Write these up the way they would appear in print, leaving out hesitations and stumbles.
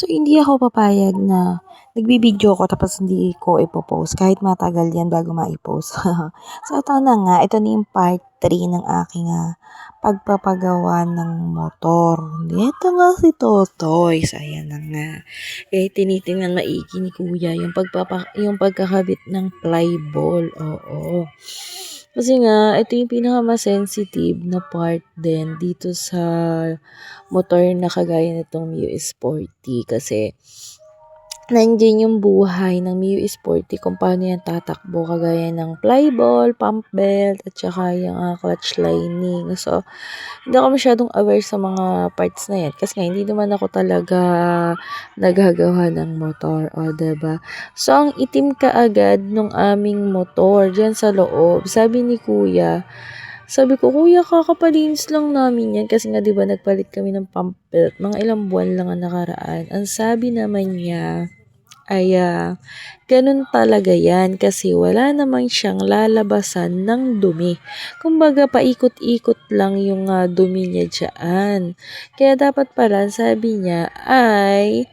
So, hindi ako papayag na nagbibideo ako tapos hindi ko ipo-post kahit matagal yan bago mai-post. So, ito na nga, ito na yung part 3 ng aking pagpapagawa ng motor. Ito nga si Totoy. So, ayan na nga. Tinitingnan maigi ni Kuya yung pagkakabit ng flyball. Oo. Kasi nga, ito yung pinaka-sensitive na part din dito sa motor na kagaya nitong Mio Sporty kasi nandiyan yung buhay ng Mio Sporty kung paano yan tatakbo kagaya ng flyball, pump belt, at saka yung clutch lining. So, hindi ako masyadong aware sa mga parts na yan kasi nga hindi naman ako talaga naghagawa ng motor, o diba? So, ang itim kaagad nung aming motor dyan sa loob, sabi ko, Kuya, kakapalinis lang namin yan kasi nga 'di ba nagpalit kami ng pump belt, mga ilang buwan lang ang nakaraan. Ang sabi naman niya ay ganun talaga yan kasi wala namang siyang lalabasan ng dumi. Kumbaga paikot-ikot lang yung dumi niya dyan. Kaya dapat pala, sabi niya ay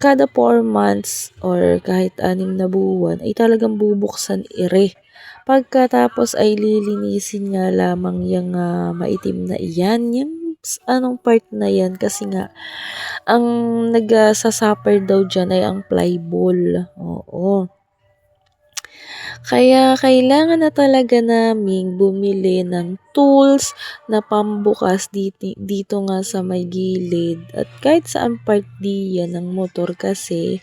kada 4 months or kahit 6 na buwan ay talagang bubuksan pagkatapos ay lilinisin nga lamang yung maitim na iyan, yung anong part na yan kasi nga ang nagsasuffer daw dyan ay ang flyball. Oo. Kaya kailangan na talaga naming bumili ng tools na pambukas dito nga sa may gilid at kahit saan part diyan ng motor kasi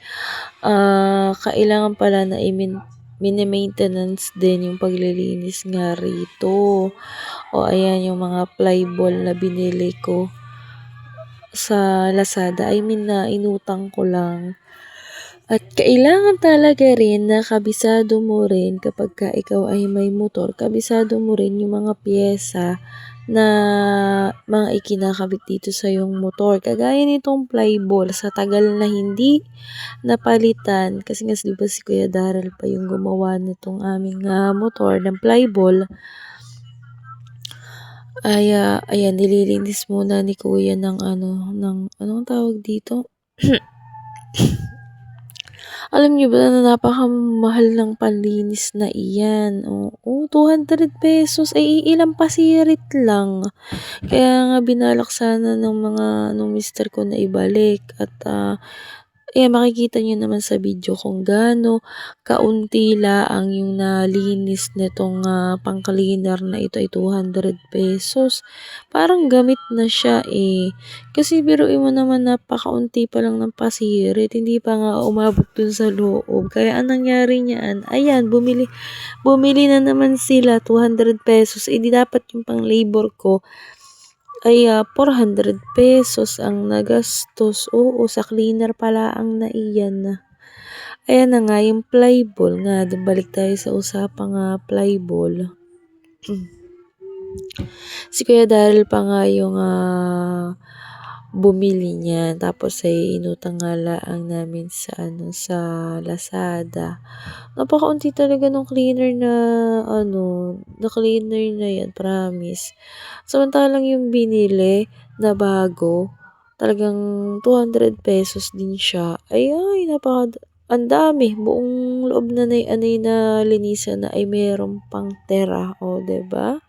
kailangan pala na mini-maintenance din yung paglilinis nga rito. O ayan yung mga flyball na binili ko sa Lazada. I mean na inutang ko lang. At kailangan talaga rin na kabisado mo rin kapag ka ikaw ay may motor, kabisado mo rin yung mga piyesa na mga ikinakabit dito sa yung motor. Kagaya nitong flyball, sa tagal na hindi napalitan, kasi nga di ba si Kuya Daryl pa yung gumawa nitong aming motor ng flyball, ay ayan, nililinis muna ni Kuya ng anong tawag dito? Alam niyo ba na napakamahal ng panlinis na iyan? Oo, 200 pesos. Ay, ilang pasirit lang. Kaya nga binalak sana nung mister ko na ibalik. At makikita niyo naman sa video kung gaano kaunti laang yung nalinis nitong pang-cleaner na ito ay 200 pesos. Parang gamit na siya eh. Kasi biruin mo naman napakaunti pa lang ng pasirit, hindi pa nga umabot dun sa loob. Kaya ang nangyari niyan, ayan, bumili na naman sila 200 pesos. Di dapat yung pang-labor ko ay 400 pesos ang nagastos. Oo, sa cleaner pala ang naiyan. Ayan na nga, yung flyball nga. Balik tayo sa usapang flyball. Si Kuya Daryl pa nga yung bumili niyan. Tapos ay inutang nga laang namin sa Lazada. Napakaunti talaga ng cleaner na cleaner na yan, promise. Samantalang yung binili na bago, talagang 200 pesos din siya. Ay, ang dami. Buong loob na na linisan na ay meron pang tera. O, diba?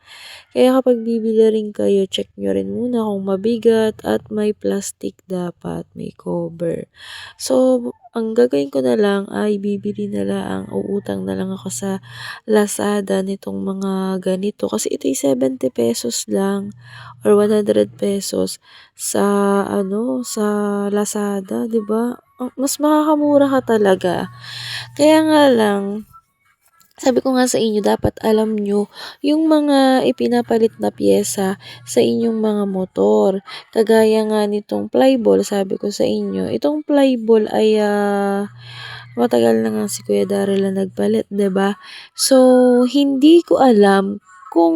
Kaya kapag bibili rin kayo, check nyo rin muna kung mabigat at may plastic dapat, may cover. So, ang gagawin ko na lang ay bibili na lang, uutang na lang ako sa Lazada nitong mga ganito. Kasi ito ay 70 pesos lang or 100 pesos sa Lazada, 'di ba? Mas makakamura ka talaga. Kaya nga lang, sabi ko nga sa inyo, dapat alam nyo yung mga ipinapalit na piyesa sa inyong mga motor. Kagaya nga nitong flyball, sabi ko sa inyo, itong flyball ay matagal na nga si Kuya Daryl na nagpalit, 'di ba? So, hindi ko alam kung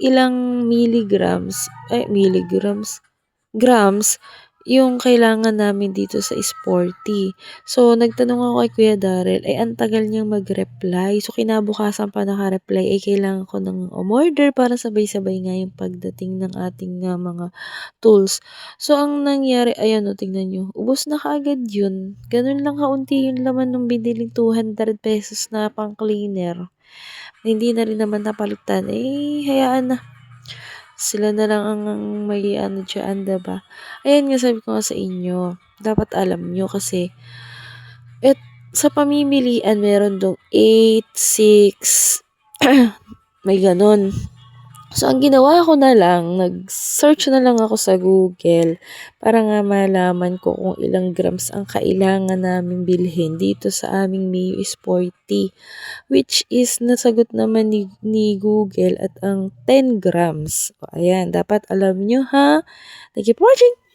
ilang grams yung kailangan namin dito sa sporty. So, nagtanong ako kay Kuya Darrell, ay ang tagal niyang mag-reply. So, kinabukasan pa naka-reply, ay kailangan ko ng umorder para sabay-sabay nga yung pagdating ng ating mga tools. So, ang nangyari, ayan o, tingnan nyo, ubos na kaagad yun. Ganun lang kaunti yung laman ng biniling 200 pesos na pang cleaner. Hindi na rin naman napalitan. Eh, hayaan na. Sila na lang ang may ano diyan, 'di ba? Ayan nga sabi ko nga sa inyo, dapat alam nyo kasi at sa pamimilian meron dong 8, 6, may ganon. So, ang ginawa ko na lang, nag-search na lang ako sa Google para nga malaman ko kung ilang grams ang kailangan naming bilhin dito sa aming Mio Sporty. Which is nasagot naman ni Google at ang 10 grams. O, ayan, dapat alam nyo ha. Thank you for watching.